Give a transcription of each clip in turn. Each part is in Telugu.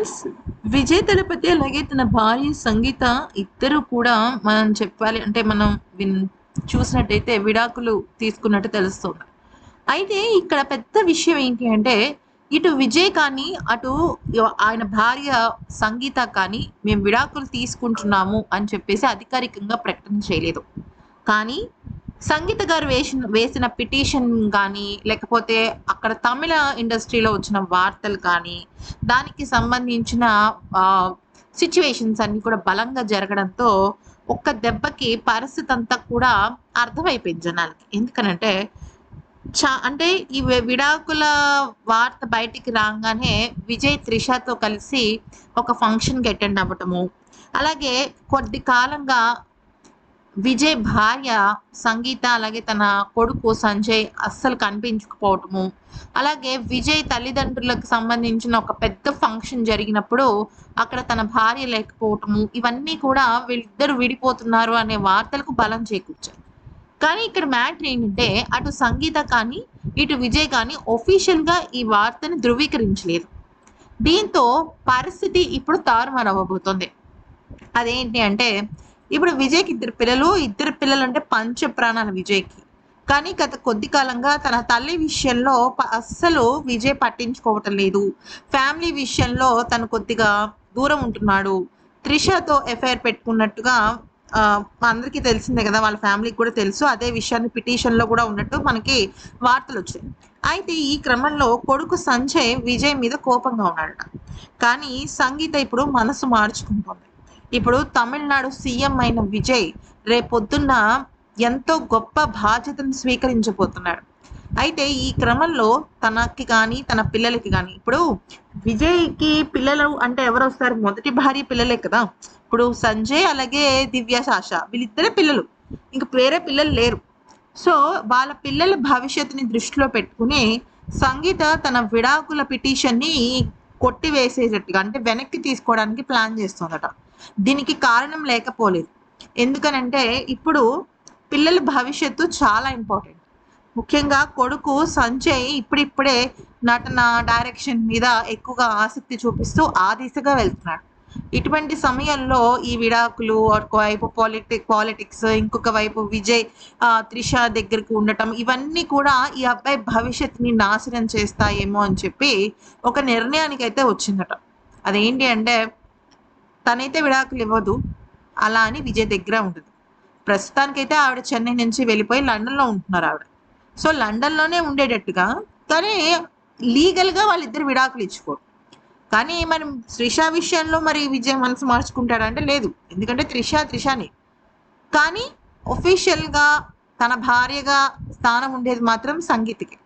ఫ్రెండ్స్, విజయ్ తలపతి అలాగే తన భార్య సంగీత ఇద్దరు కూడా మనం చెప్పాలి అంటే మనం విన్ చూసినట్టయితే విడాకులు తీసుకున్నట్టు తెలుస్తుంది. అయితే ఇక్కడ పెద్ద విషయం ఏంటి అంటే ఇటు విజయ్ కానీ అటు ఆయన భార్య సంగీత కానీ మేము విడాకులు తీసుకుంటున్నాము అని చెప్పేసి అధికారికంగా ప్రకటన చేయలేదు. కానీ సంగీత గారు వేసిన పిటిషన్ గానీ, లేకపోతే అక్కడ తమిళ ఇండస్ట్రీలో వచ్చిన వార్తలు కానీ, దానికి సంబంధించిన ఆహ్, సిట్యుయేషన్స్ అన్నీ కూడా బలంగా జరగడంతో, ఒక్క దెబ్బకి పరిస్థితంతా కూడా అర్థమైపోయింది జనాలకి. ఎందుకనంటే, అంటే ఈ విడాకుల వార్త బయటికి రాంగానే విజయ్, త్రిషతో కలిసి ఒక ఫంక్షన్‌కి అటెండ్ అవ్వటము. అలాగే కొద్ది కాలంగా విజయ్ భార్య సంగీత, అలాగే తన కొడుకు సంజయ్ అస్సలు కనిపించకపోవటము. అలాగే విజయ్ తల్లిదండ్రులకు సంబంధించిన ఒక పెద్ద ఫంక్షన్ జరిగినప్పుడు అక్కడ తన భార్య లేకపోవటము. ఇవన్నీ కూడా వీళ్ళిద్దరూ విడిపోతున్నారు అనే వార్తలకు బలం చేకూర్చాయి. కానీ ఇక్కడ మ్యాటర్ ఏంటంటే అటు సంగీత కానీ, ఇటు విజయ్ కానీ ఒఫీషియల్‌గా ఈ వార్తని ధృవీకరించలేదు. దీంతో పరిస్థితి ఇప్పుడు తారుమారవ్వబోతుంది. అదేంటి అంటే ఇప్పుడు విజయ్‌కి ఇద్దరు పిల్లలంటే పంచ ప్రాణాలు విజయ్‌కి. కానీ గత కొద్ది కాలంగా తన తల్లి విషయంలో అస్సలు విజయ్ పట్టించుకోవటం లేదు. ఫ్యామిలీ విషయంలో తను కొద్దిగా దూరం ఉంటున్నాడు. త్రిషతో ఎఫైర్ పెట్టుకున్నట్టుగా అందరికీ తెలిసిందే కదా! వాళ్ళ ఫ్యామిలీకి కూడా తెలుసు. అదే విషయాన్ని పిటిషన్‌లో కూడా ఉన్నట్టు మనకి వార్తలొచ్చాయి. అయితే ఈ క్రమంలో కొడుకు సంజయ్ విజయ్ మీద కోపంగా ఉన్నాడట. కానీ సంగీత ఇప్పుడు మనసు మార్చుకుంటోంది. ఇప్పుడు తమిళనాడు సీఎం అయిన విజయ్ రేపొద్దున్న ఎంతో గొప్ప బాధ్యతను స్వీకరించబోతున్నాడు. అయితే ఈ క్రమంలో తనకి కానీ, తన పిల్లలకి కానీ ఇప్పుడు విజయ్‌కి పిల్లలు అంటే ఎవరొస్తారు? మొదటి భార్య పిల్లలే కదా! ఇప్పుడు సంజయ్ అలాగే దివ్య, సాషా వీళ్ళిద్దరే పిల్లలు. ఇంక వేరే పిల్లలు లేరు. సో, వాళ్ళ పిల్లల భవిష్యత్తుని దృష్టిలో పెట్టుకుని సంగీత తన విడాకుల పిటిషన్‌ని కొట్టివేసేటట్టుగా అంటే వెనక్కి తీసుకోవడానికి ప్లాన్ చేస్తోందట. దీనికి కారణం లేకపోలేదు. ఎందుకనంటే ఇప్పుడు పిల్లల భవిష్యత్తు చాలా ఇంపార్టెంట్. ముఖ్యంగా కొడుకు సంజయ్ ఇప్పుడిప్పుడే నటన, డైరెక్షన్ మీద ఎక్కువగా ఆసక్తి చూపిస్తూ ఆ దిశగా వెళ్తున్నాడు. ఇటువంటి సమయంలో ఈ విడాకులు ఒకవైపు పాలిటిక్స్ ఇంకొక వైపు విజయ్, త్రిష దగ్గరికి ఉండటం ఇవన్నీ కూడా ఈ అబ్బాయి భవిష్యత్తుని నాశనం చేస్తాయేమో అని చెప్పి ఒక నిర్ణయానికైతే వచ్చిందట. అదేంటి అంటే తనైతే విడాకులు ఇవ్వదు. అలా అని విజయ్ దగ్గర ఉండదు. ప్రస్తుతానికైతే ఆవిడ చెన్నై నుంచి వెళ్ళిపోయి లండన్‌లో ఉంటున్నారు ఆవిడ. సో, లండన్‌లోనే ఉండేటట్టుగా కానీ లీగల్‌గా వాళ్ళిద్దరు విడాకులు ఇచ్చుకోరు. కానీ మరి త్రిష విషయంలో మరి విజయ్ మనసు మార్చుకుంటాడంటే లేదు. ఎందుకంటే త్రిషనే. కానీ ఒఫీషియల్‌గా తన భార్యగా స్థానం ఉండేది మాత్రం సంగీతకి.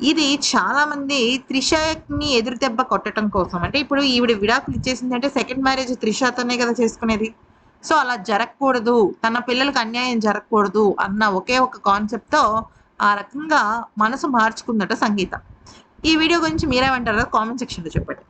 ఇది చాలామంది త్రిషని ఎదురు దెబ్బ కొట్టడం కోసం అంటే ఇప్పుడు ఈవిడ విడాకులు ఇచ్చేసిందంటే సెకండ్ మ్యారేజ్ త్రిషతోనే కదా చేసుకునేది. సో, అలా జరగకూడదు. తన పిల్లలకి అన్యాయం జరగకూడదు అన్న ఒకే ఒక కాన్సెప్ట్‌తో ఆ రకంగా మనసు మార్చుకుందట సంగీత. ఈ వీడియో గురించి మీరేమంటారో కామెంట్ సెక్షన్‌లో చెప్పండి.